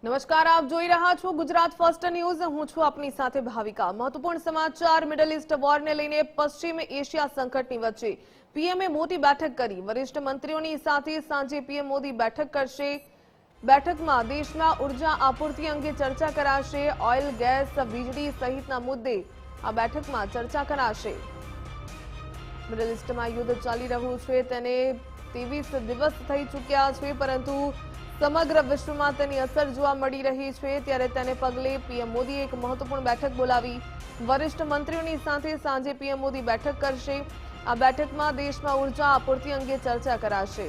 નમસ્કાર, આપ જોઈ રહ્યા છો ગુજરાત ફર્સ્ટ ન્યૂઝ। હું છું આપની સાથે ભાવિકા। મહત્વપૂર્ણ સમાચાર। મિડલ ઈસ્ટ વોરને લઈને પશ્ચિમ એશિયા સંકટની વચ્ચે પીએમએ મોટી બેઠક કરી। વરિષ્ઠ મંત્રીઓની સાથે સાંજે પીએમ મોદી બેઠક કરશે। બેઠકમાં દેશના ઉર્જા આપૂર્તિ અંગે ચર્ચા કરાશે। ઓઇલ, ગેસ, વીજળી સહિતના મુદ્દે આ બેઠકમાં ચર્ચા કરાશે। મિડલ ઈસ્ટમાં યુદ્ધ ચાલી રહ્યું છે તેને 23 દિવસ થઈ ચૂક્યા છે, પરંતુ સમગ્ર વિશ્વમાં તેની અસર જોવા મળી રહી છે। ત્યારે તેને પગલે પીએમ મોદીએ એક મહત્વપૂર્ણ બેઠક બોલાવી। વરિષ્ઠ મંત્રીઓની સાથે સાંજે પીએમ મોદી બેઠક કરશે। આ બેઠકમાં દેશમાં ઉર્જા આપૂર્તિ અંગે ચર્ચા કરાશે।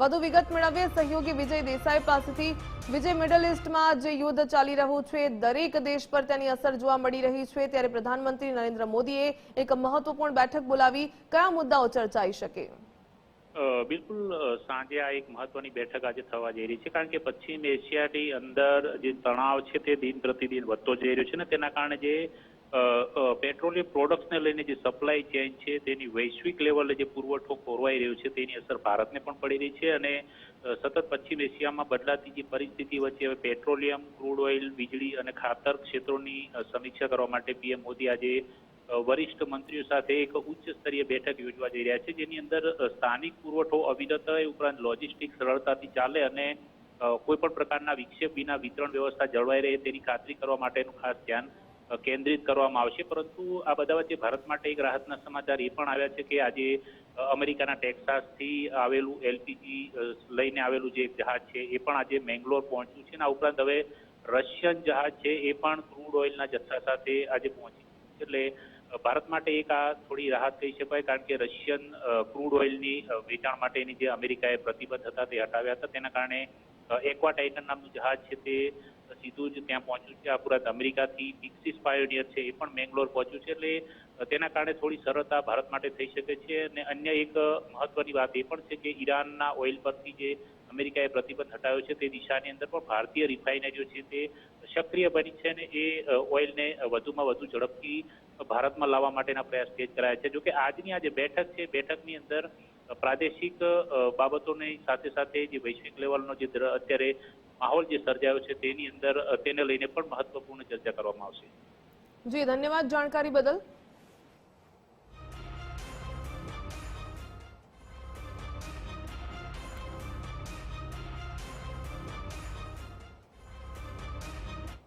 વધુ વિગત મેળવીએ સહયોગી વિજય દેસાઈ પાસેથી। વિજય, મિડલ ઈસ્ટમાં જે યુદ્ધ ચાલી રહ્યું છે દરેક દેશ પર તેની અસર જોવા મળી રહી છે, ત્યારે પ્રધાનમંત્રી નરેન્દ્ર મોદીએ એક મહત્વપૂર્ણ બેઠક બોલાવી। કયા મુદ્દાઓ ચર્ચાઈ શકે? બિલકુલ, સાંજે આ એક મહત્વની બેઠક આજે થવા જઈ રહી છે, કારણ કે પશ્ચિમ એશિયાની અંદર જે તણાવ છે તે દિન પ્રતિદિન વધતો જઈ રહ્યો છે ને તેના કારણે જે પેટ્રોલિયમ પ્રોડક્ટ્સને લઈને જે સપ્લાય ચેઇન છે તેની વૈશ્વિક લેવલે જે પુરવઠો ખોરવાઈ રહ્યો છે તેની અસર ભારતને પણ પડી રહી છે। અને સતત પશ્ચિમ એશિયામાં બદલાતી જે પરિસ્થિતિ વચ્ચે હવે પેટ્રોલિયમ, ક્રૂડ ઓઇલ, વીજળી અને ખાતર ક્ષેત્રોની સમીક્ષા કરવા માટે પીએમ મોદી આજે વરિષ્ઠ મંત્રીઓ સાથે એક ઉચ્ચ સ્તરીય બેઠક યોજવા જઈ રહ્યા છે, જેની અંદર સ્થાનિક પુરવઠો અવિરત ઉપરાંત લોજિસ્ટિક્સ સરળતાથી ચાલે અને કોઈ પણ પ્રકારના વિક્ષેપ વિના વિતરણ વ્યવસ્થા જળવાઈ રહે તેની ખાતરી કરવા માટેનું ખાસ ધ્યાન કેન્દ્રિત કરવામાં આવશે। પરંતુ આ બધા વચ્ચે ભારત માટે એક રાહતના સમાચાર એ પણ આવ્યા છે કે આજે અમેરિકાના ટેક્સાસથી આવેલું એલપીજી લઈને આવેલું જે એક જહાજ છે એ પણ આજે મેંગ્લોર પહોંચ્યું છે। આ ઉપરાંત હવે રશિયન જહાજ છે એ પણ ક્રૂડ ઓઇલના જથ્થા સાથે આજે પહોંચી છે। એટલે ભારત માટે એક આ થોડી રાહત કહી શકાય, કારણ કે રશિયન ક્રૂડ ઓઇલની વેચાણ માટેની જે અમેરિકાએ પ્રતિબંધ હતા તે હટાવ્યા હતા, તેના કારણે એક્વા ટાઇટન નામનું જહાજ છે તે સીધું જ ત્યાં પહોંચ્યું છે। આ ઉપરાંત અમેરિકાથી પિક્સિસ પાયોનિયર છે એ પણ મેંગ્લોર પહોંચ્યું છે, એટલે તેના કારણે થોડી સરળતા ભારત માટે થઈ શકે છે। અને અન્ય એક મહત્વની વાત એ પણ છે કે ઈરાનના ઓઇલ પરથી જે અમેરિકાએ પ્રતિબંધ હટાવ્યો છે તે દિશાની અંદર પણ ભારતીય રિફાઇનરીઓ છે તે સક્રિય બની છે અને એ ઓઇલને વધુમાં વધુ ઝડપથી ભારતમાં લાવવા માટેના પ્રયાસ તેજ કરાયા છે। જોકે આજની આ જે બેઠક છે બેઠકની અંદર પ્રાદેશિક બાબતોની સાથે સાથે જે વૈશ્વિક લેવલનો જે અત્યારે માહોલ જે સર્જાયો છે તેની અંદર તેને લઈને પણ મહત્વપૂર્ણ ચર્ચા કરવામાં આવશે। જી, ધન્યવાદ જાણકારી બદલ।